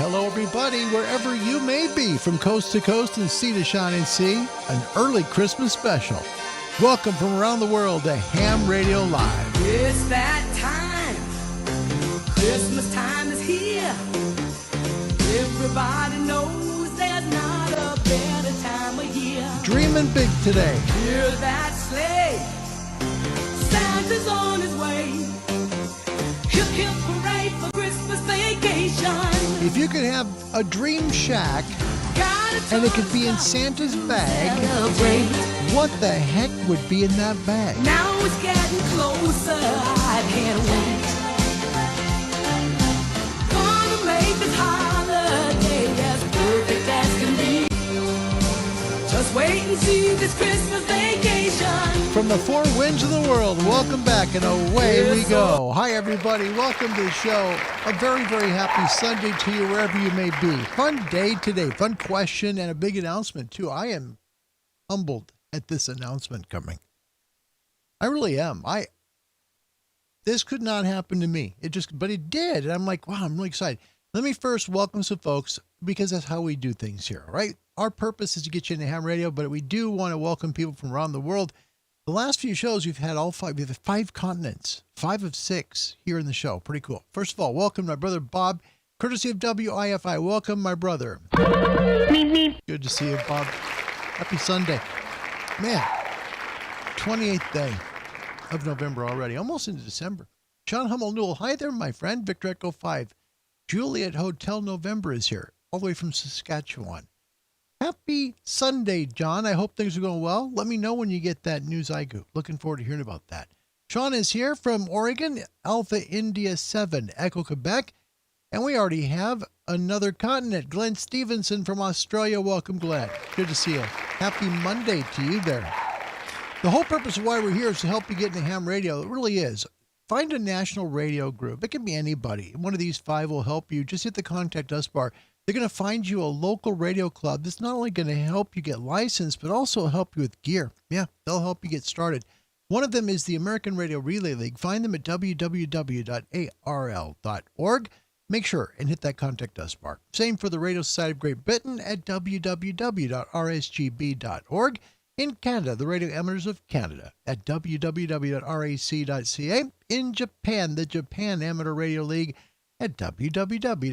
Hello, everybody, wherever you may be, from coast to coast and sea to shining sea, an early Christmas special. Welcome from around the world to Ham Radio Live. It's that time. Christmas time is here. Everybody knows there's not a better time of year. Dreaming big today. Hear that sleigh. Santa's on his way. Hip, hip, hooray for Christmas vacation. If you could have a dream shack and it could be in Santa's bag, what the heck would be in that bag? Now it's getting closer, I can't wait. Gonna make this holiday as perfect as can be. Just wait and see this Christmas vacation. From the four winds of the world, welcome back and away we go. Hi everybody, welcome to the show. A very, very happy Sunday to you wherever you may be. Fun day today, fun question and a big announcement too. I am humbled at this announcement coming. I really am. This could not happen to me. But it did. And I'm like, wow, I'm really excited. Let me first welcome some folks because that's how we do things here, right? Our purpose is to get you into ham radio, but we do want to welcome people from around the world. The last few shows, we've had all five. We've had 5 continents, 5 of 6 here in the show. Pretty cool. First of all, welcome my brother Bob, courtesy of WIFI. Welcome, my brother. Good to see you, Bob. Happy Sunday. Man, 28th day of November already, almost into December. John Hummel Newell. Hi there, my friend. Victor Echo 5. Juliet Hotel November is here, all the way from Saskatchewan. Happy Sunday, John. I hope things are going well. Let me know when you get that news IGU. Looking forward to hearing about that. Sean is here from Oregon, Alpha India 7, Echo Quebec. And we already have another continent. Glenn Stevenson from Australia. Welcome, Glenn. Good to see you. Happy Monday to you there. The whole purpose of why we're here is to help you get into ham radio. It really is. Find a national radio group. It can be anybody. One of these 5 will help you. Just hit the Contact Us bar. They're going to find you a local radio club that's not only going to help you get licensed, but also help you with gear. Yeah, they'll help you get started. One of them is the American Radio Relay League. Find them at www.arl.org. Make sure and hit that Contact Us bar. Same for the Radio Society of Great Britain at www.rsgb.org. In Canada, the Radio Amateurs of Canada at www.rac.ca. In Japan, the Japan Amateur Radio League at www.jarl.org.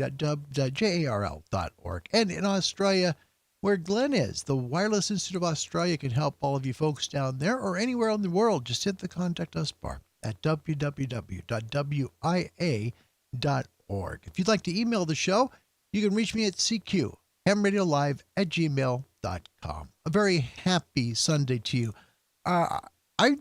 And in Australia, where Glenn is, the Wireless Institute of Australia can help all of you folks down there or anywhere in the world. Just hit the Contact Us bar at www.wia.org. If you'd like to email the show, you can reach me at cq@hamradiolive@gmail.com. A very happy Sunday to you. I'm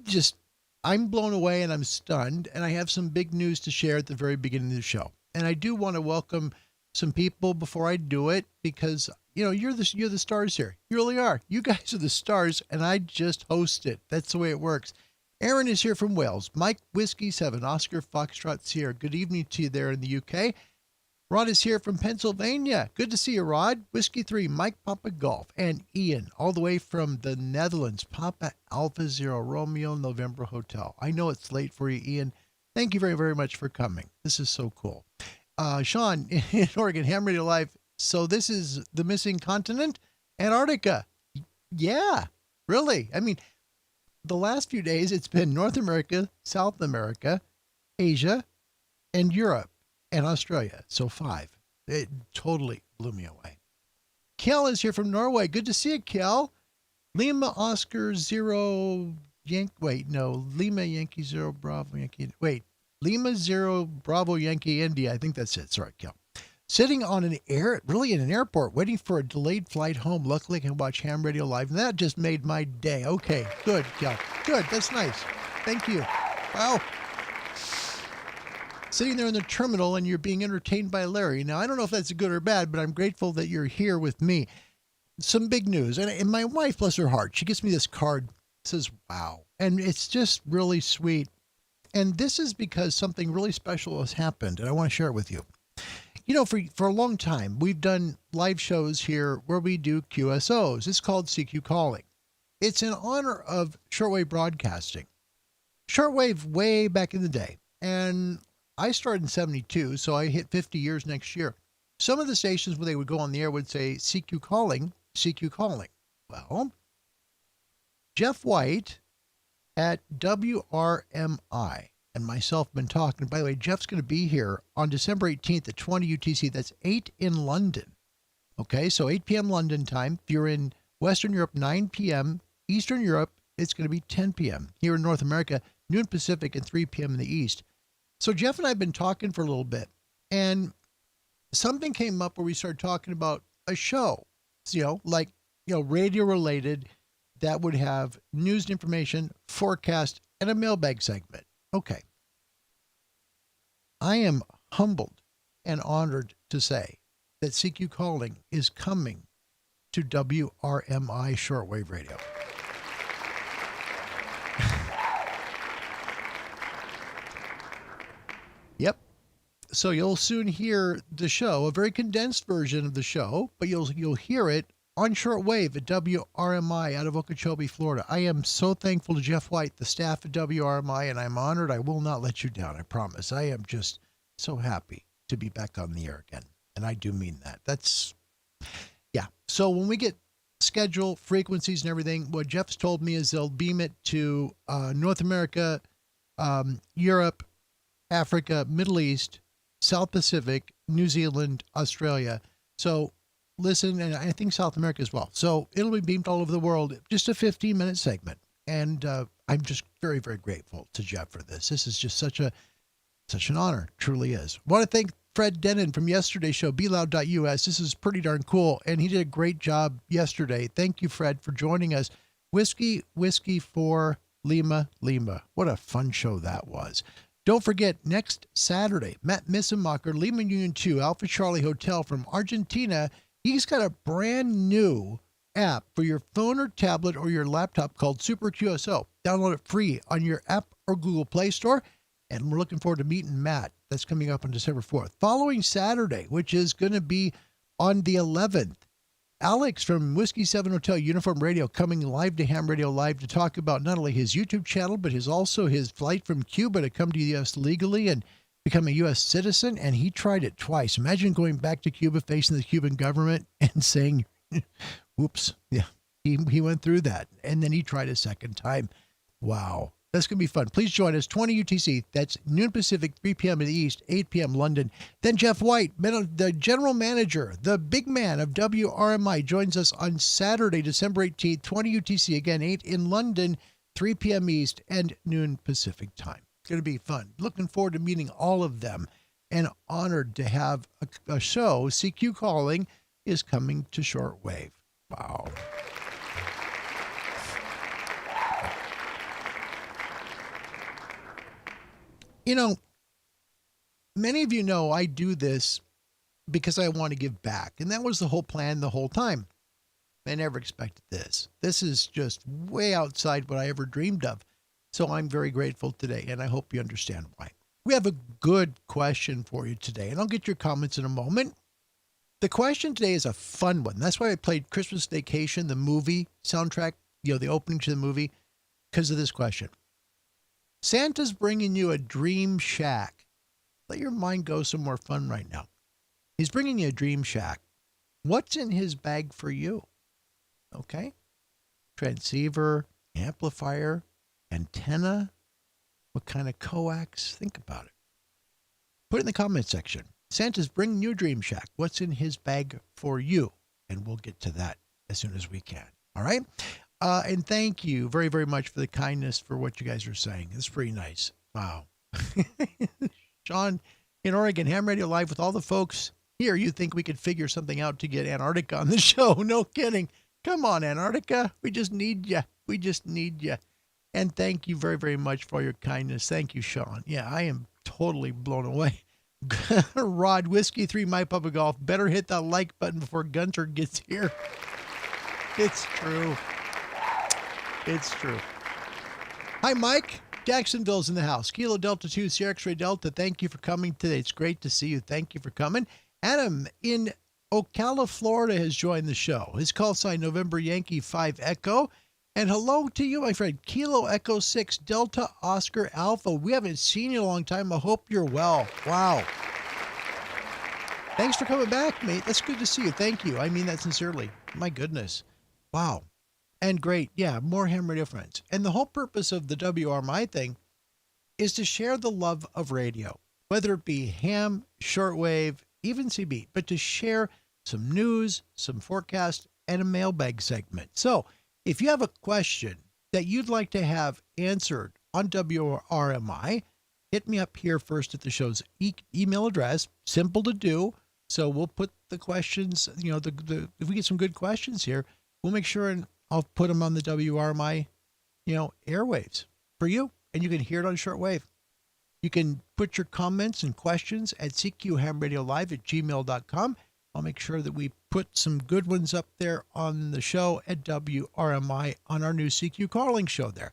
blown away and I'm stunned, and I have some big news to share at the very beginning of the show. And I do want to welcome some people before I do it because, you know, you're the stars here. You really are. You guys are the stars, and I just host it. That's the way it works. Aaron is here from Wales. Mike Whiskey 7, Oscar Foxtrot Sierra. Good evening to you there in the UK. Rod is here from Pennsylvania. Good to see you, Rod. Whiskey 3, Mike Papa Golf. And Ian, all the way from the Netherlands. Papa Alpha Zero, Romeo November Hotel. I know it's late for you, Ian. Thank you very, very much for coming. This is so cool. Sean in Oregon, Ham Radio Live. So this is the missing continent, Antarctica. Yeah, really. I mean, the last few days, it's been North America, South America, Asia, and Europe, and Australia. So 5. It totally blew me away. Kel is here from Norway. Good to see you, Kel. Lima Oscar 0 Lima Yankee 0 Bravo Yankee. Lima 0 Bravo Yankee India. I think that's it. Sorry, Kel. Sitting on in an airport, waiting for a delayed flight home. Luckily, I can watch Ham Radio Live, and that just made my day. Okay, good, Kel. Good, that's nice. Thank you. Wow. Sitting there in the terminal, and you're being entertained by Larry. Now, I don't know if that's good or bad, but I'm grateful that you're here with me. Some big news. And my wife, bless her heart, she gives me this card. It says, wow. And it's just really sweet. And this is because something really special has happened, and I want to share it with you. You know, for a long time, we've done live shows here where we do QSOs. It's called CQ Calling. It's in honor of shortwave broadcasting. Shortwave way back in the day. And I started in 72, so I hit 50 years next year. Some of the stations where they would go on the air would say, CQ calling, CQ calling. Well, Jeff White at WRMI and myself have been talking. By the way, Jeff's going to be here on December 18th at 20 UTC. That's 8 in London. Okay, so 8 p.m. London time. If you're in Western Europe, 9 p.m. Eastern Europe, it's going to be 10 p.m. Here in North America, noon Pacific and 3 p.m. in the East. So Jeff and I have been talking for a little bit, and something came up where we started talking about a show, radio related, that would have news and information, forecast, and a mailbag segment. Okay. I am humbled and honored to say that CQ Calling is coming to WRMI Shortwave Radio. Yep. So you'll soon hear the show, a very condensed version of the show, but you'll hear it on shortwave at WRMI out of Okeechobee, Florida. I am so thankful to Jeff White, the staff at WRMI, and I'm honored. I will not let you down, I promise. I am just so happy to be back on the air again, and I do mean that. Yeah. So when we get schedule, frequencies, and everything, what Jeff's told me is they'll beam it to North America, Europe, Africa, Middle East, South Pacific, New Zealand, Australia. So listen, and I think South America as well. So it'll be beamed all over the world, just a 15-minute segment. And I'm just very, very grateful to Jeff for this. This is just such an honor, truly is. I want to thank Fred Denon from yesterday's show, BeLoud.us. This is pretty darn cool, and he did a great job yesterday. Thank you, Fred, for joining us. Whiskey for Lima. What a fun show that was. Don't forget, next Saturday, Matt Missenmacher, Lima Union 2, Alpha Charlie Hotel from Argentina. He's got a brand new app for your phone or tablet or your laptop called Super QSO. Download it free on your app or Google Play Store. And we're looking forward to meeting Matt. That's coming up on December 4th. Following Saturday, which is going to be on the 11th, Alex from Whiskey 7 Hotel Uniform Radio coming live to Ham Radio Live to talk about not only his YouTube channel, but also his flight from Cuba to come to the U.S. legally and become a U.S. citizen. And he tried it twice. Imagine going back to Cuba, facing the Cuban government and saying, whoops. Yeah, he went through that. And then he tried a second time. Wow. That's going to be fun. Please join us, 20 UTC. That's noon Pacific, 3 p.m. in the East, 8 p.m. London. Then Jeff White, the general manager, the big man of WRMI, joins us on Saturday, December 18th, 20 UTC. Again, 8 in London, 3 p.m. East, and noon Pacific time. It's going to be fun. Looking forward to meeting all of them, and honored to have a show. CQ Calling is coming to shortwave. Wow. You know, many of you know I do this because I want to give back. And that was the whole plan the whole time. I never expected this. This is just way outside what I ever dreamed of. So I'm very grateful today, and I hope you understand why. We have a good question for you today, and I'll get your comments in a moment. The question today is a fun one. That's why I played Christmas Vacation, the movie soundtrack, the opening to the movie, because of this question. Santa's bringing you a dream shack. Let your mind go somewhere fun right now. He's bringing you a dream shack. What's in his bag for you? Okay. Transceiver, amplifier, antenna. What kind of coax? Think about it. Put it in the comment section. Santa's bringing you a dream shack. What's in his bag for you? And we'll get to that as soon as we can. All right. And thank you very, very much for the kindness for what you guys are saying. It's pretty nice. Wow. Sean in Oregon, Ham Radio Live with all the folks here. You think we could figure something out to get Antarctica on the show? No kidding. Come on, Antarctica. We just need you. We just need you. And thank you very, very much for your kindness. Thank you, Sean. Yeah, I am totally blown away. Rod, Whiskey 3, My Papa Golf. Better hit that like button before Gunter gets here. It's true. It's true. Hi, Mike. Jacksonville's in the house. Kilo Delta 2, Sierra X-Ray Delta. Thank you for coming today. It's great to see you. Thank you for coming. Adam in Ocala, Florida has joined the show. His call sign, November Yankee 5 Echo. And hello to you, my friend. Kilo Echo 6 Delta Oscar Alpha. We haven't seen you in a long time. I hope you're well. Wow. Thanks for coming back, mate. That's good to see you. Thank you. I mean that sincerely. My goodness. Wow. And great. Yeah, more ham radio friends. And the whole purpose of the WRMI thing is to share the love of radio, whether it be ham, shortwave, even CB, but to share some news, some forecast, and a mailbag segment. So if you have a question that you'd like to have answered on WRMI, hit me up here first at the show's email address. Simple to do. So we'll put the questions, if we get some good questions here, we'll make sure and I'll put them on the WRMI, airwaves for you. And you can hear it on shortwave. You can put your comments and questions at cqhamradiolive@gmail.com. I'll make sure that we put some good ones up there on the show at WRMI on our new CQ calling show there.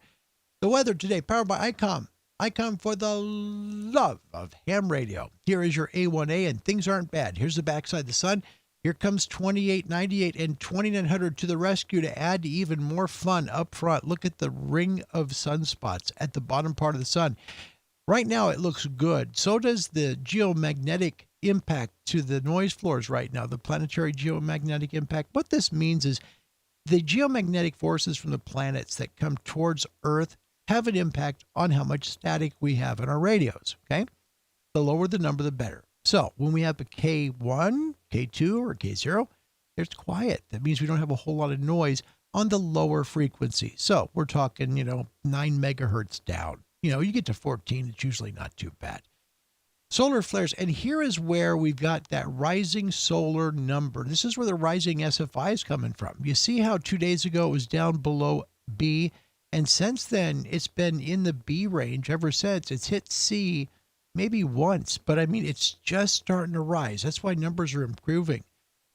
The weather today, powered by ICOM. ICOM for the love of ham radio. Here is your A1A, and things aren't bad. Here's the backside of the sun. Here comes 28, 98, and 2900 to the rescue to add even more fun up front. Look at the ring of sunspots at the bottom part of the sun. Right now, it looks good. So does the geomagnetic impact to the noise floors right now, the planetary geomagnetic impact. What this means is the geomagnetic forces from the planets that come towards Earth have an impact on how much static we have in our radios, okay? The lower the number, the better. So when we have a K1, K2, or K0, it's quiet. That means we don't have a whole lot of noise on the lower frequency. So we're talking, 9 megahertz down. You get to 14, it's usually not too bad. Solar flares, and here is where we've got that rising solar number. This is where the rising SFI is coming from. You see how 2 days ago it was down below B, and since then it's been in the B range ever since. It's hit C maybe once, but I mean, it's just starting to rise. That's why numbers are improving.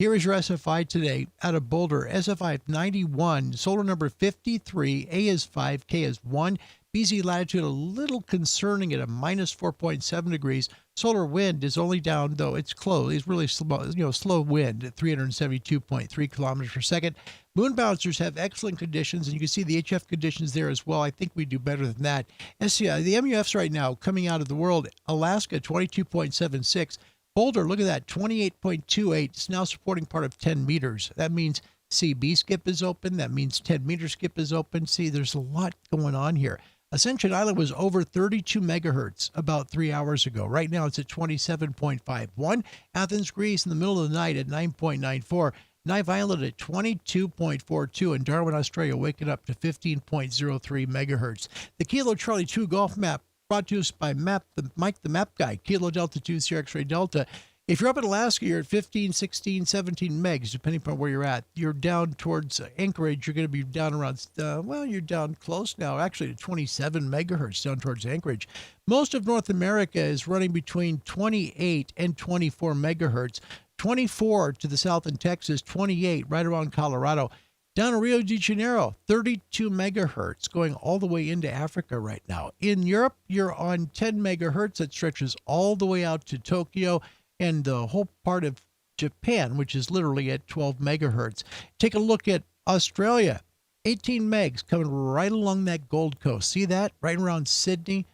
Here is your SFI today out of Boulder. SFI 91, solar number 53, A is 5, K is 1. BZ latitude a little concerning at a minus 4.7 degrees. Solar wind is only down, though it's close. It's really slow wind at 372.3 kilometers per second. Moon bouncers have excellent conditions, and you can see the HF conditions there as well. I think we do better than that. The MUFs right now coming out of the world, Alaska 22.76. Boulder, look at that, 28.28. It's now supporting part of 10 meters. That means CB skip is open. That means 10-meter skip is open. See, there's a lot going on here. Ascension Island was over 32 megahertz about 3 hours ago. Right now it's at 27.51. Athens, Greece in the middle of the night at 9.94. Knife Island at 22.42. And Darwin, Australia waking up to 15.03 megahertz. The Kilo Charlie 2 Golf map brought to us by Mike the Map Guy. Kilo Delta 2 Sierra X-Ray Delta. If you're up in Alaska, you're at 15, 16, 17 megs, depending upon where you're at. You're down towards Anchorage. You're going to be down around, you're down close now, actually to 27 megahertz down towards Anchorage. Most of North America is running between 28 and 24 megahertz. 24 to the south in Texas, 28 right around Colorado. Down in Rio de Janeiro, 32 megahertz going all the way into Africa right now. In Europe, you're on 10 megahertz that stretches all the way out to Tokyo and the whole part of Japan, which is literally at 12 megahertz. Take a look at Australia, 18 megs coming right along that Gold Coast. See that? Right around Sydney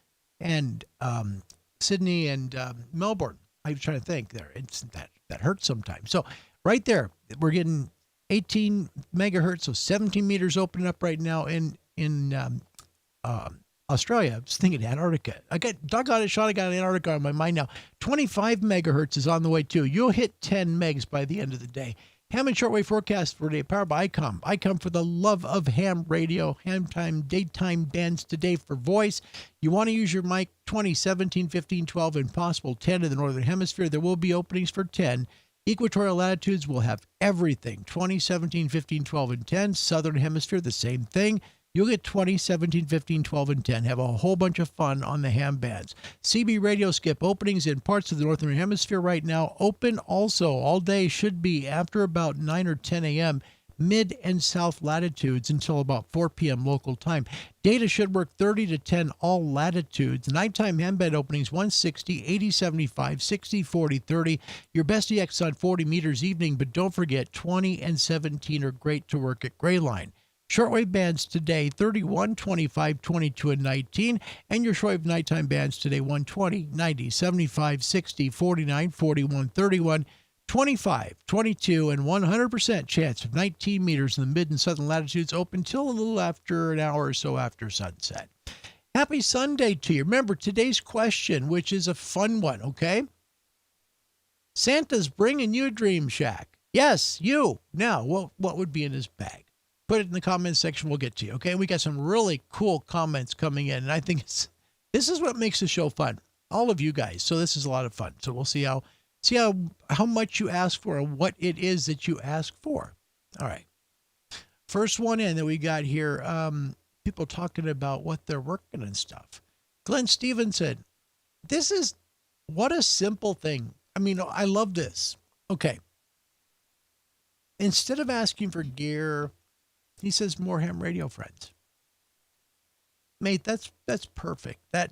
and Melbourne. I'm trying to think there. It's that hurts sometimes. So right there, we're getting 18 megahertz, so 17 meters opening up right now in Australia. I was thinking Antarctica. I got Antarctica on my mind now. 25 megahertz is on the way too. You'll hit 10 megs by the end of the day. Ham and shortwave forecast for today, powered by ICOM. ICOM for the love of ham radio, ham time, daytime bands today for voice. You want to use your mic 20, 17, 15, 12, and possible 10 in the Northern Hemisphere. There will be openings for 10. Equatorial latitudes will have everything, 20, 17, 15, 12, and 10. Southern Hemisphere, the same thing. You'll get 20, 17, 15, 12, and 10. Have a whole bunch of fun on the ham bands. CB radio skip openings in parts of the Northern Hemisphere right now. Open also all day, should be after about 9 or 10 a.m. mid and south latitudes until about 4 p.m. local time. Data should work 30 to 10 all latitudes. Nighttime ham band openings 160, 80, 75, 60, 40, 30. Your best EX on 40 meters evening, but don't forget 20 and 17 are great to work at Gray Line. Shortwave bands today, 31, 25, 22, and 19. And your shortwave nighttime bands today, 120, 90, 75, 60, 49, 41, 31. 25, 22, and 100% chance of 19 meters in the mid and southern latitudes, open till a little after an hour or so after sunset. Happy Sunday to you. Remember today's question, which is a fun one, okay? Santa's bringing you a dream shack. Yes, you. Now, what would be in his bag? Put it in the comments section. We'll get to you, okay? We got some really cool comments coming in, and I think this is what makes the show fun. All of you guys. So this is a lot of fun. So we'll see how much you ask for and what it is that you ask for. All right. First one in that we got here, people talking about what they're working and stuff. Glenn Stevenson, what a simple thing. I mean, I love this. Okay. Instead of asking for gear, he says more ham radio friends. Mate, that's perfect. That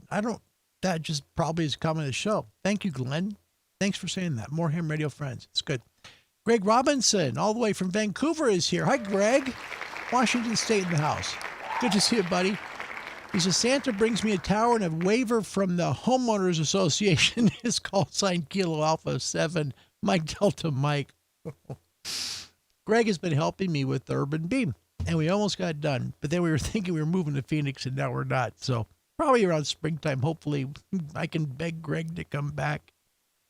just probably is coming to the show. Thank you, Glenn. Thanks for saying that. More ham radio friends. It's good. Greg Robinson, all the way from Vancouver, is here. Hi, Greg. Washington State in the house. Good to see you, buddy. He says, Santa brings me a tower and a waiver from the Homeowners Association. His call sign Kilo Alpha 7, Mike Delta Mike. Greg has been helping me with the Urban Beam, and we almost got done. But then we were thinking we were moving to Phoenix, and now we're not. So probably around springtime, hopefully, I can beg Greg to come back,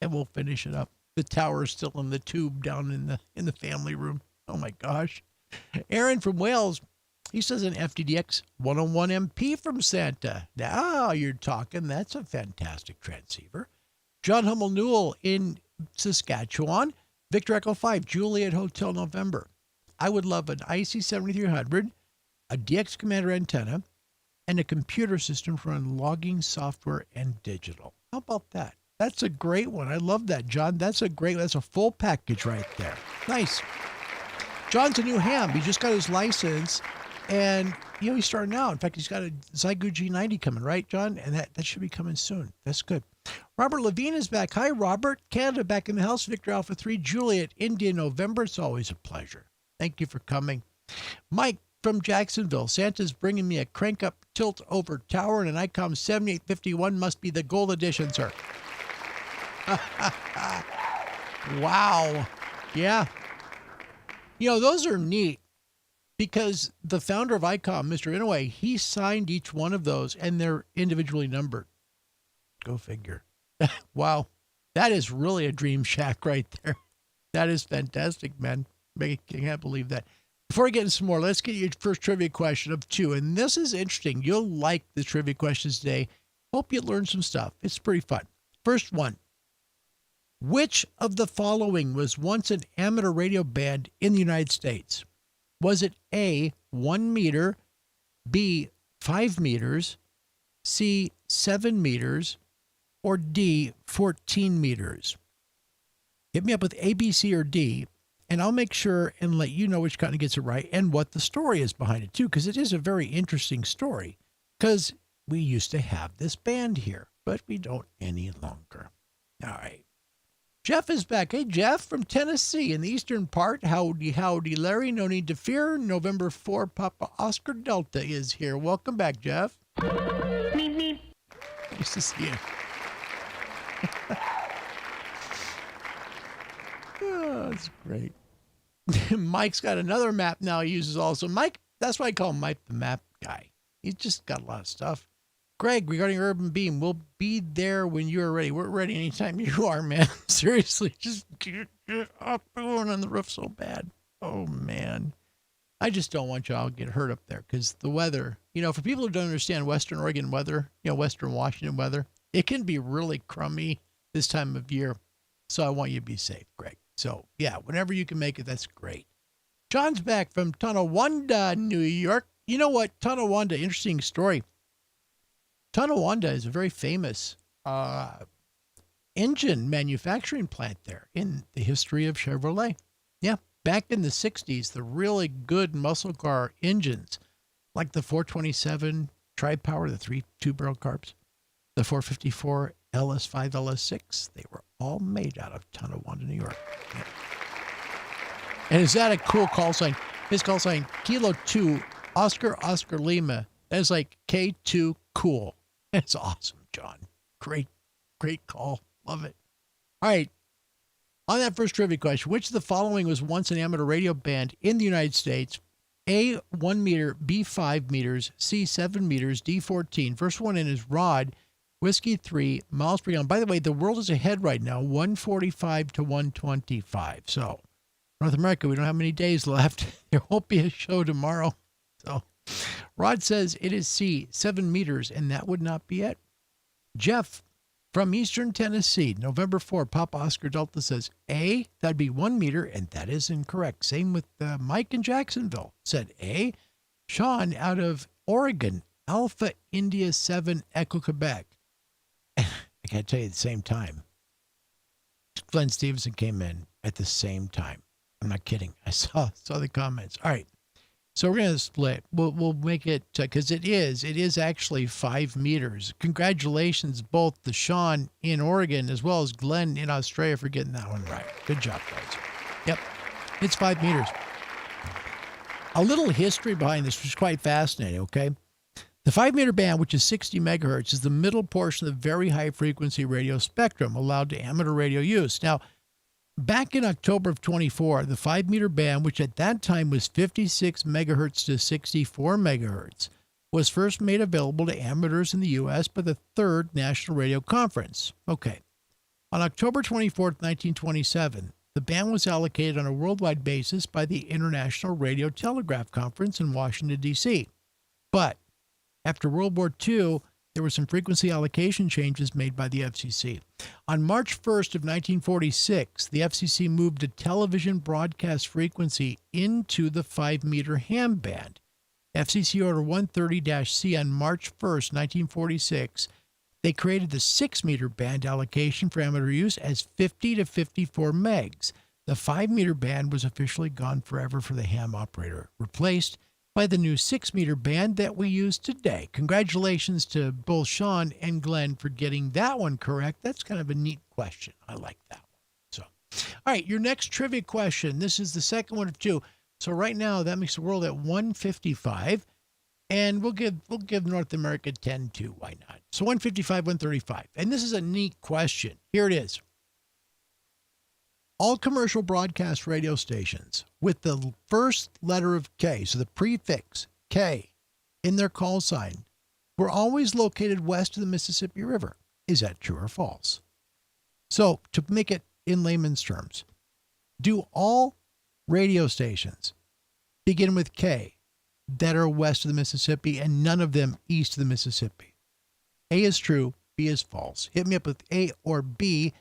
and we'll finish it up. The tower is still in the tube down in the family room. Oh, my gosh. Aaron from Wales. He says an FDDX 101 MP from Santa. Now you're talking. That's a fantastic transceiver. John Hummel Newell in Saskatchewan. Victor Echo 5, Juliet Hotel November. I would love an IC7300, a DX Commander antenna, and a computer system for logging software and digital. How about that? That's a great one. I love that, John. That's a full package right there. Nice. John's a new ham. He just got his license. And, he's starting out. In fact, he's got a Zygo G90 coming, right, John? And that should be coming soon. That's good. Robert Levine is back. Hi, Robert. Canada back in the house. Victor Alpha 3, Juliet, India, November. It's always a pleasure. Thank you for coming. Mike from Jacksonville. Santa's bringing me a crank-up tilt-over tower and an ICOM 7851. Must be the gold edition, sir. Wow. Yeah. Those are neat. Because the founder of ICOM, Mr. Inouye, he signed each one of those, and they're individually numbered. Go figure. Wow. That is really a dream shack right there. That is fantastic, man. I can't believe that. Before we get into some more, let's get your first trivia question of 2. And this is interesting. You'll like the trivia questions today. Hope you learn some stuff. It's pretty fun. First one. Which of the following was once an amateur radio band in the United States? Was it A, 1 meter, B, 5 meters, C, 7 meters, or D, 14 meters? Hit me up with A, B, C, or D, and I'll make sure and let you know which kind of gets it right and what the story is behind it, too, because it is a very interesting story, because we used to have this band here, but we don't any longer. All right. Jeff is back. Hey, Jeff from Tennessee in the eastern part. Howdy, howdy, Larry. No need to fear. November 4, Papa Oscar Delta is here. Welcome back, Jeff. Nice to see you. Oh, that's great. Mike's got another map now he uses also. Mike, that's why I call Mike the map guy. He's just got a lot of stuff. Greg, regarding Urban Beam, we'll be there when you're ready. We're ready anytime you are, man. Seriously, just get up going on the roof so bad. Oh, man. I just don't want y'all to get hurt up there because the weather, for people who don't understand Western Oregon weather, Western Washington weather, it can be really crummy this time of year. So I want you to be safe, Greg. So, yeah, whenever you can make it, that's great. John's back from Tonawanda, New York. You know what? Tonawanda, interesting story. Tonawanda is a very famous engine manufacturing plant there in the history of Chevrolet. Yeah, back in the 60s, the really good muscle car engines, like the 427 Tri-Power, the 3 two-barrel carbs, the 454 LS5, LS6, they were all made out of Tonawanda, New York. Yeah. And is that a cool call sign? His call sign, Kilo 2, Oscar Lima. That is like K2 cool. That's awesome, John. Great call. Love it. All right. On that first trivia question, which of the following was once an amateur radio band in the United States? A, 1 meter, B, 5 meters, C, 7 meters, D, 14. First one in is Rod, Whiskey 3, miles per gallon. By the way, the world is ahead right now, 145 to 125. So, North America, we don't have many days left. There won't be a show tomorrow. So, Rod says it is C, 7 meters, and that would not be it. Jeff from Eastern Tennessee, November 4, Papa Oscar Delta says A, that'd be 1 meter, and that is incorrect. Same with Mike in Jacksonville, said A. Sean out of Oregon, Alpha India 7 Echo Quebec. I gotta tell you, at the same time, Glenn Stevenson came in at the same time. I'm not kidding. I saw the comments. All right. So we're going to split. We'll make it, because it is actually 5 meters. Congratulations, both to Sean in Oregon as well as Glenn in Australia for getting that one right. Good job, guys. Yep, it's 5 meters. A little history behind this, which is quite fascinating, okay? The 5 meter band, which is 60 megahertz, is the middle portion of the very high frequency radio spectrum allowed to amateur radio use. Now, back in October of 24, the 5 meter band, which at that time was 56 megahertz to 64 megahertz, was first made available to amateurs in the U.S. by the Third National Radio Conference. Okay. On October 24, 1927, the band was allocated on a worldwide basis by the International Radio Telegraph Conference in Washington, D.C. But after World War II, there were some frequency allocation changes made by the FCC. On March 1st of 1946, the FCC moved a television broadcast frequency into the 5 meter ham band. FCC Order 130-C on March 1st, 1946, they created the 6 meter band allocation for amateur use as 50 to 54 megs. The 5 meter band was officially gone forever for the ham operator, replaced by the new 6 meter band that we use today. Congratulations to both Sean and Glenn for getting that one correct. That's kind of a neat question. I like that one. So, all right, your next trivia question. This is the second one of two. So right now that makes the world at 155, and we'll give North America 10 too. Why not? So 155, 135. And this is a neat question. Here it is. All commercial broadcast radio stations with the first letter of K, so the prefix K, in their call sign, were always located west of the Mississippi River. Is that true or false? So, to make it in layman's terms, do all radio stations begin with K that are west of the Mississippi and none of them east of the Mississippi? A is true, B is false. Hit me up with A or B,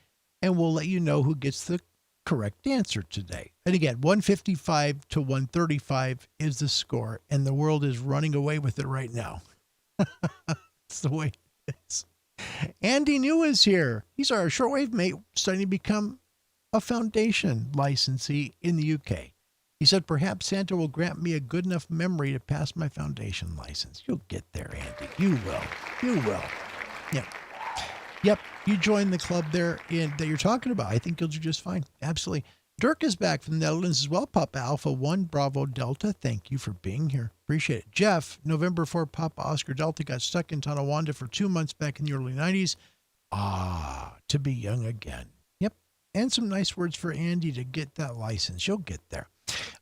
and we'll let you know who gets the correct answer today. And again, 155 to 135 is the score, and the world is running away with it right now. That's the way it is. Andy New is here. He's our shortwave mate, starting to become a foundation licensee in the UK. He said, perhaps Santa will grant me a good enough memory to pass my foundation license. You'll get there, Andy. You will. You will. Yeah. Yep, you join the club there that you're talking about. I think you'll do just fine. Absolutely. Dirk is back from the Netherlands as well. Papa Alpha 1 Bravo Delta. Thank you for being here. Appreciate it. Jeff, November 4 Papa Oscar Delta, got stuck in Tonawanda for 2 months back in the early 90s. To be young again. Yep. And some nice words for Andy to get that license. You'll get there.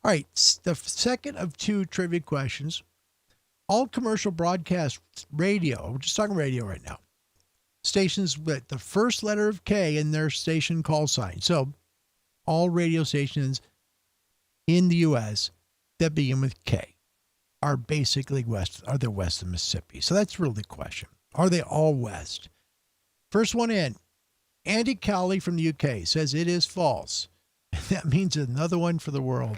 All right. The second of two trivia questions. All commercial broadcast radio, we're just talking radio right now, stations with the first letter of K in their station call sign. So all radio stations in the U.S. that begin with K are basically west, are they west of Mississippi? So that's really the question. Are they all west? First one in, Andy Cowley from the UK says it is false. That means another one for the world.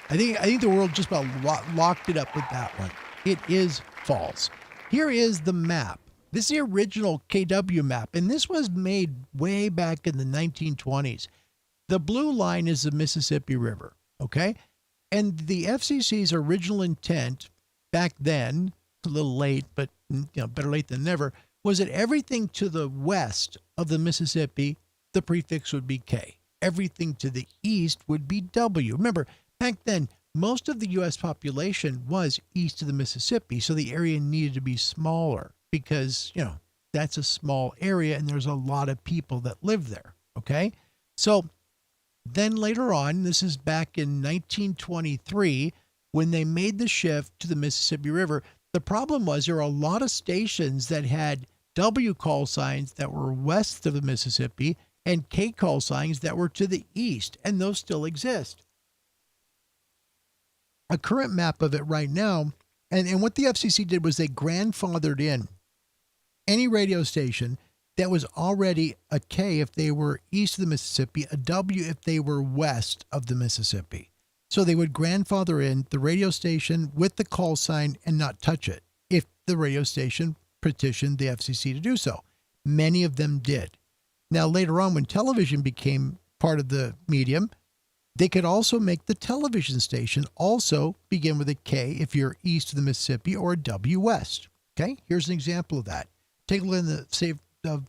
I think the world just about locked it up with that one. It is false. Here is the map. This is the original KW map, and this was made way back in the 1920s. The blue line is the Mississippi River, okay? And the FCC's original intent back then, a little late, but better late than never, was that everything to the west of the Mississippi, the prefix would be K. Everything to the east would be W. Remember, back then, most of the U.S. population was east of the Mississippi, so the area needed to be smaller because, that's a small area and there's a lot of people that live there, okay? So Then later on, this is back in 1923, when they made the shift to the Mississippi River, the problem was there were a lot of stations that had W call signs that were west of the Mississippi and K call signs that were to the east, and those still exist. A current map of it right now, and what the FCC did was they grandfathered in any radio station that was already a K if they were east of the Mississippi, a W if they were west of the Mississippi. So they would grandfather in the radio station with the call sign and not touch it if the radio station petitioned the FCC to do so. Many of them did. Now, later on, when television became part of the medium, they could also make the television station also begin with a K if you're east of the Mississippi, or a W west. Okay, here's an example of that. Take a look in the state of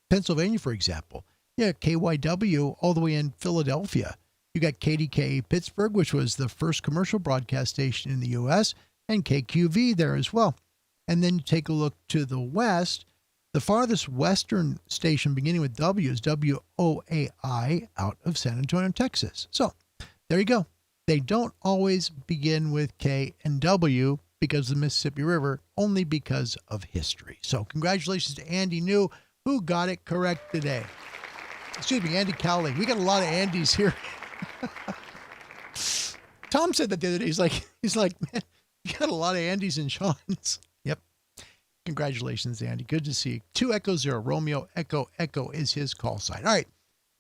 Pennsylvania, for example. Yeah, KYW all the way in Philadelphia. You got KDKA Pittsburgh, which was the first commercial broadcast station in the U.S., and KQV there as well. And then you take a look to the west. The farthest western station beginning with W is WOAI out of San Antonio, Texas. So there you go. They don't always begin with K and W because of the Mississippi River, only because of history. So congratulations to Andy New, who got it correct today. Excuse me, Andy Cowley. We got a lot of Andys here. Tom said that the other day. He's like, man, you got a lot of Andys and Seans. Yep. Congratulations, Andy. Good to see you. 2 Echo 0 Romeo Echo Echo is his call sign. All right.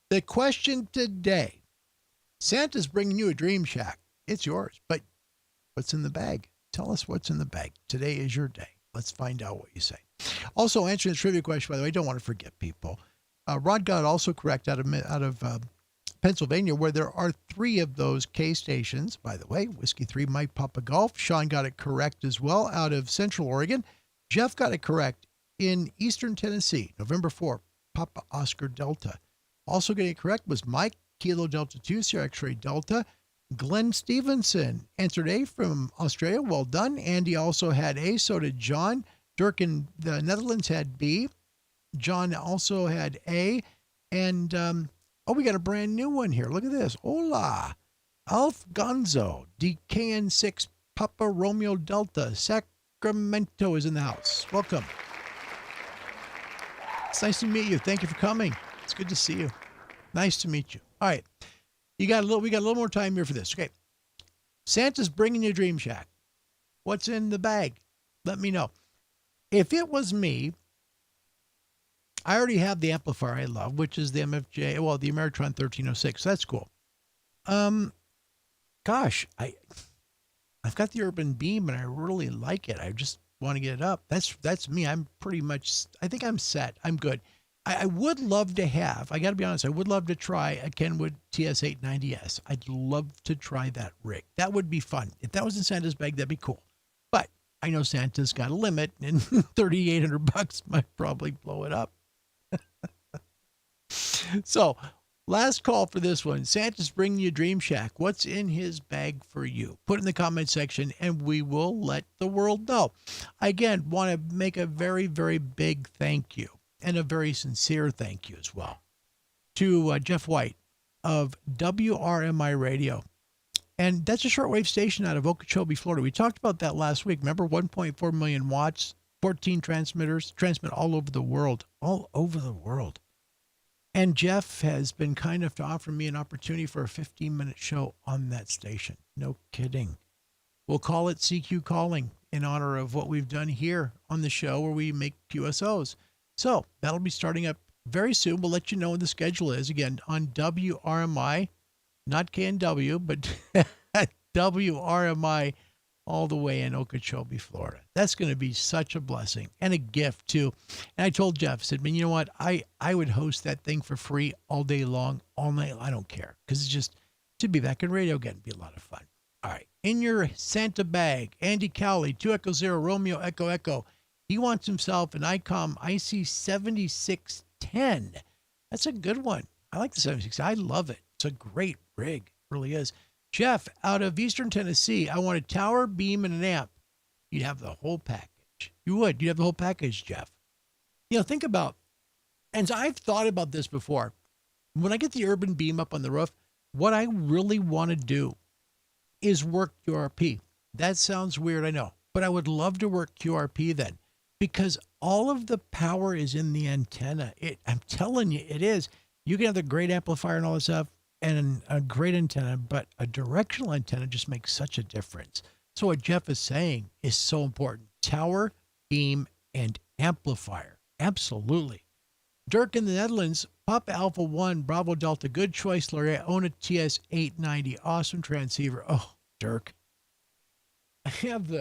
The question today: Santa's bringing you a dream shack. It's yours, but what's in the bag? Tell us what's in the bag. Today is your day. Let's find out what you say. Also, answering the trivia question, by the way, I don't want to forget people. Rod got it also correct out of Pennsylvania, where there are 3 of those K stations, by the way. Whiskey 3, Mike Papa Golf. Sean got it correct as well out of Central Oregon. Jeff got it correct in Eastern Tennessee, November 4, Papa Oscar Delta. Also getting it correct was Mike, Kilo Delta 2, Sierra X-Ray Delta. Glenn Stevenson answered A from Australia. Well done. Andy also had A, so did John. Dirk in the Netherlands had B. John also had A. And, we got a brand new one here. Look at this. Hola. Alf Gonzo, DKN6, Papa Romeo Delta, Sacramento is in the house. Welcome. It's nice to meet you. Thank you for coming. It's good to see you. Nice to meet you. All right. We got a little more time here for this. Okay. Santa's bringing you a dream shack. What's in the bag? Let me know. If it was me, I already have the amplifier I love, which is the MFJ, well, the Ameritron 1306. So that's cool. Gosh, I've got the Urban Beam and I really like it. I just want to get it up. That's me. I'm pretty much, I think I'm set. I'm good. I would love to have, I got to be honest, I would love to try a Kenwood TS890S. I'd love to try that rig. That would be fun. If that was in Santa's bag, that'd be cool. But I know Santa's got a limit, and $3,800 might probably blow it up. So, last call for this one. Santa's bringing you Dream Shack. What's in his bag for you? Put it in the comment section, and we will let the world know. Again, want to make a very, very big thank you, and a very sincere thank you as well, to Jeff White of WRMI Radio. And that's a shortwave station out of Okeechobee, Florida. We talked about that last week. Remember, 1.4 million watts, 14 transmitters, transmit all over the world. And Jeff has been kind enough to offer me an opportunity for a 15-minute show on that station. No kidding. We'll call it CQ Calling in honor of what we've done here on the show where we make QSOs. So that'll be starting up very soon. We'll let you know what the schedule is. Again, on WRMI, not KNW, but WRMI all the way in Okeechobee, Florida. That's going to be such a blessing and a gift too. And I told Jeff, I said, man, you know what? I would host that thing for free all day long, all night. I don't care, because it's just to be back in radio again, be a lot of fun. All right. In your Santa bag, Andy Cowley, 2 Echo 0 Romeo Echo Echo. He wants himself an ICOM IC 7610. That's a good one. I like the 76. I love it. It's a great rig. It really is. Jeff, out of Eastern Tennessee, I want a tower, beam, and an amp. You'd have the whole package. You would. You'd have the whole package, Jeff. You know, think about, and I've thought about this before. When I get the Urban Beam up on the roof, what I really want to do is work QRP. That sounds weird, I know, but I would love to work QRP then because all of the power is in the antenna. I'm telling you, it is. You can have the great amplifier and all this stuff and a great antenna, but a directional antenna just makes such a difference. So what Jeff is saying is so important. Tower, beam, and amplifier. Absolutely. Dirk in the Netherlands, Papa Alpha 1, Bravo Delta, good choice, Larry. I own a TS890, awesome transceiver. Oh, Dirk. I have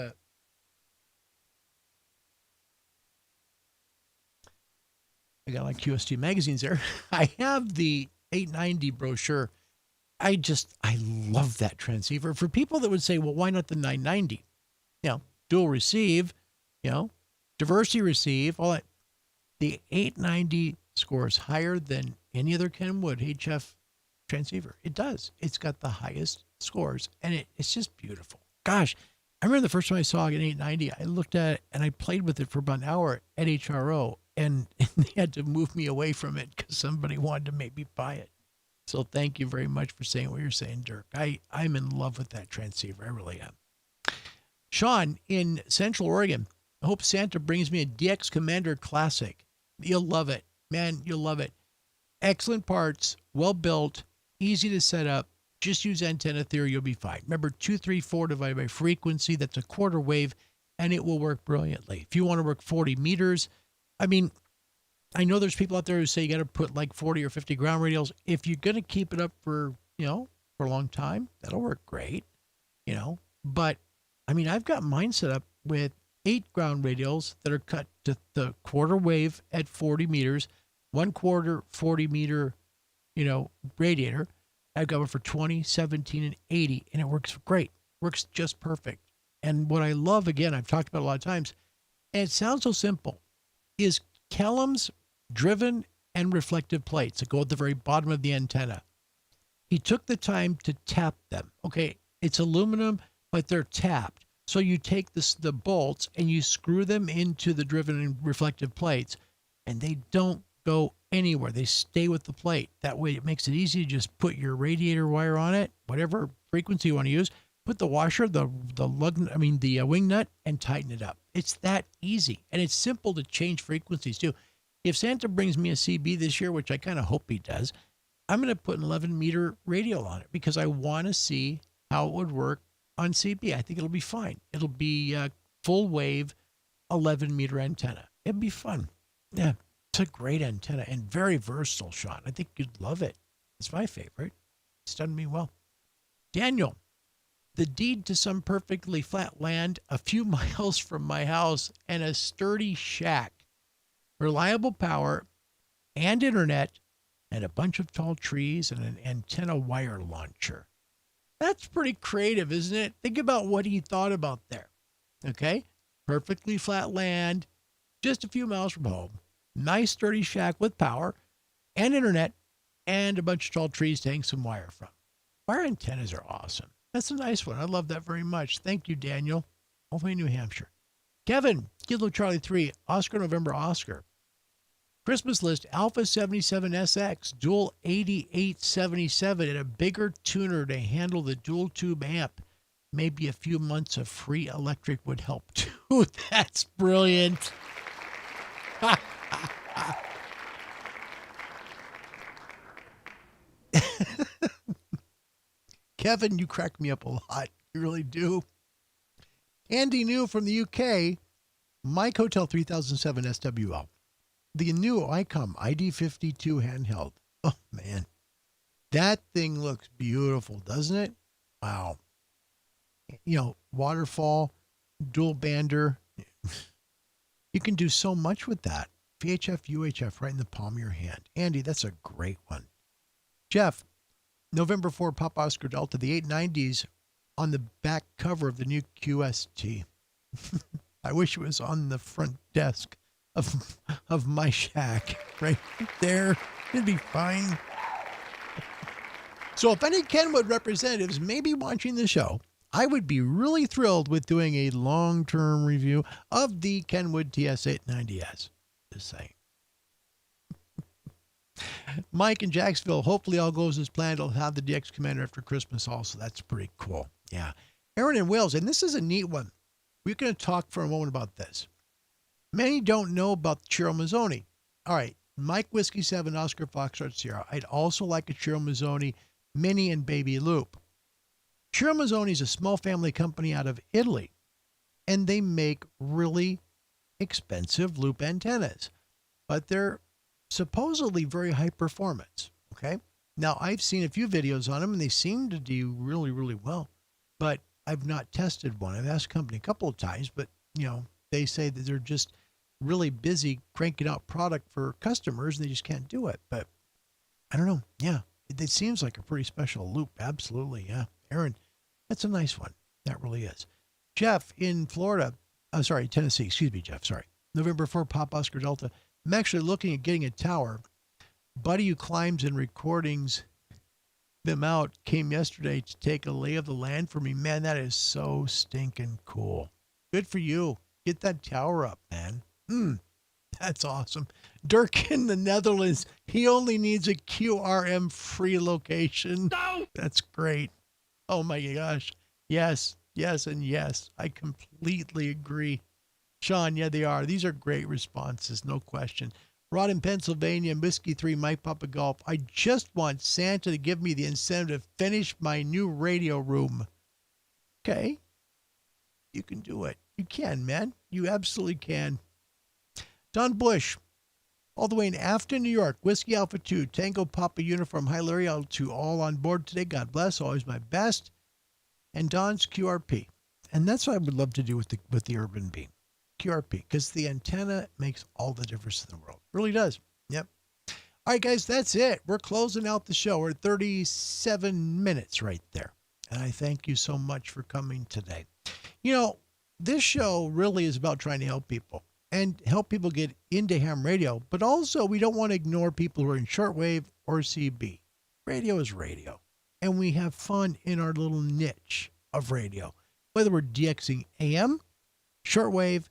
I got like QST magazines there. I have the 890 brochure. I love that transceiver. For people that would say, well, why not the 990? Dual receive, diversity receive, all that. The 890 scores higher than any other Kenwood HF transceiver. It does. It's got the highest scores, and it's just beautiful. Gosh, I remember the first time I saw an 890, I looked at it, and I played with it for about an hour at HRO, and they had to move me away from it because somebody wanted to make me buy it. So thank you very much for saying what you're saying, Dirk. I'm in love with that transceiver. I really am. Sean in Central Oregon. I hope Santa brings me a DX Commander Classic. You'll love it. Man, you'll love it. Excellent parts, well built, easy to set up. Just use antenna theory, you'll be fine. Remember, 234 divided by frequency, that's a quarter wave, and it will work brilliantly. If you want to work 40 meters, I know there's people out there who say you got to put like 40 or 50 ground radials. If you're going to keep it up for a long time, that'll work great, But, I've got mine set up with 8 ground radials that are cut to the quarter wave at 40 meters, 1/4 40 meter, radiator. I've got one for 20, 17, and 80, and it works great. Works just perfect. And what I love, again, I've talked about a lot of times, and it sounds so simple, is Kellum's driven and reflective plates that go at the very bottom of the antenna. He took the time to tap them. Okay, it's aluminum, but they're tapped. So you take the bolts and you screw them into the driven and reflective plates, and they don't go anywhere. They stay with the plate. That way it makes it easy to just put your radiator wire on it, whatever frequency you want to use, put the washer, the wing nut, and tighten it up. It's that easy. And it's simple to change frequencies too. If Santa brings me a CB this year, which I kind of hope he does, I'm going to put an 11 meter radial on it because I want to see how it would work on CB. I think it'll be fine. It'll be full wave 11 meter antenna. It'd be fun. Yeah. It's a great antenna and very versatile, Sean. I think you'd love it. It's my favorite. It's done me well. Daniel, the deed to some perfectly flat land a few miles from my house and a sturdy shack, reliable power and internet, and a bunch of tall trees and an antenna wire launcher. That's pretty creative, isn't it? Think about what he thought about there. Okay? Perfectly flat land, just a few miles from home. Nice sturdy shack with power and internet and a bunch of tall trees to hang some wire from. Wire antennas are awesome. That's a nice one. I love that very much. Thank you, Daniel. All the way in New Hampshire. Kevin, Kilo Charlie 3, Oscar November Oscar. Christmas list, Alpha 77 SX, dual 8877, and a bigger tuner to handle the dual tube amp. Maybe a few months of free electric would help too. That's brilliant. Kevin, you crack me up a lot. You really do. Andy New from the UK, Mike Hotel 3007 SWL. The new ICOM ID52 handheld. Oh, man. That thing looks beautiful, doesn't it? Wow. Waterfall, dual bander. You can do so much with that. VHF, UHF right in the palm of your hand. Andy, that's a great one. Jeff, November 4, Papa Oscar Delta, the 890s on the back cover of the new QST. I wish it was on the front desk of my shack right there. It'd be fine. So if any Kenwood representatives may be watching the show, I would be really thrilled with doing a long-term review of the Kenwood TS890S. Just saying. Mike in Jacksonville, hopefully all goes as planned. I'll have the DX Commander after Christmas also. That's pretty cool. Yeah. Aaron in Wales, and this is a neat one. We're going to talk for a moment about this. Many don't know about the Chiro Mazzoni. All right, Mike Whiskey 7, Oscar Foxtrot Sierra. I'd also like a Chiro Mazzoni Mini and Baby Loop. Chiro Mazzoni is a small family company out of Italy, and they make really expensive loop antennas, but they're supposedly very high performance. Okay. Now, I've seen a few videos on them, and they seem to do really, really well, but I've not tested one. I've asked the company a couple of times, but, they say that they're just really busy cranking out product for customers, and they just can't do it. But I don't know. Yeah, it seems like a pretty special loop. Absolutely. Yeah. Aaron, that's a nice one. That really is. Jeff in Florida. Tennessee. Excuse me, Jeff. Sorry. November 4, Pop Oscar Delta. I'm actually looking at getting a tower. Buddy who climbs and recordings them out came yesterday to take a lay of the land for me. Man, that is so stinking cool. Good for you. Get that tower up, man. That's awesome. Dirk in the Netherlands, he only needs a QRM free location. No! That's great. Oh my gosh. Yes, and yes. I completely agree. Sean, yeah, they are. These are great responses, no question. Rod in Pennsylvania, Whiskey 3, Mike Papa Golf. I just want Santa to give me the incentive to finish my new radio room. Okay. You can do it. You can, man. You absolutely can. Don Bush, all the way in Afton, New York. Whiskey Alpha 2, Tango Papa Uniform, Hi Larry, to all on board today. God bless. Always my best. And Don's QRP. And that's what I would love to do with the Urban Beam. QRP, because the antenna makes all the difference in the world. Really does. Yep. All right, guys, that's it. We're closing out the show. We're at 37 minutes right there. And I thank you so much for coming today. This show really is about trying to help people and help people get into ham radio, but also we don't want to ignore people who are in shortwave or CB. Radio is radio, and we have fun in our little niche of radio, whether we're DXing AM, shortwave,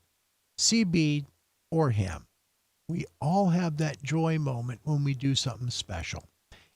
CB, or ham. We all have that joy moment when we do something special.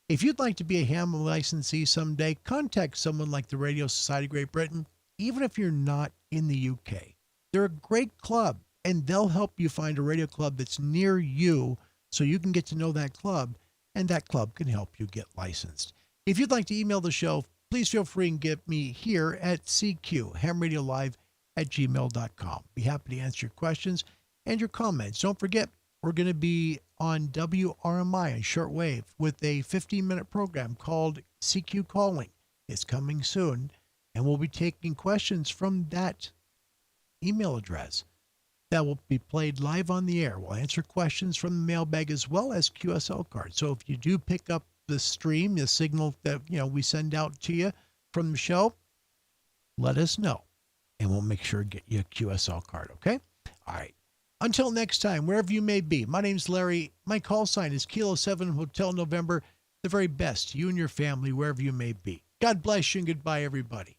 If you'd like to be a ham licensee someday, contact someone like the Radio Society of Great Britain, even if you're not in the UK. They're a great club, and they'll help you find a radio club that's near you so you can get to know that club, and that club can help you get licensed. If you'd like to email the show, please feel free and get me here at hamradiolive@gmail.com. Be happy to answer your questions and your comments. Don't forget, we're going to be on WRMI on shortwave with a 15-minute program called CQ Calling. It's coming soon, and we'll be taking questions from that email address that will be played live on the air. We'll answer questions from the mailbag as well as QSL cards. So if you do pick up the stream, the signal that we send out to you from the show, let us know, and we'll make sure to get you a QSL card, okay? All right. Until next time, wherever you may be, my name's Larry. My call sign is Kilo 7 Hotel November. The very best to you and your family, wherever you may be. God bless you, and goodbye, everybody.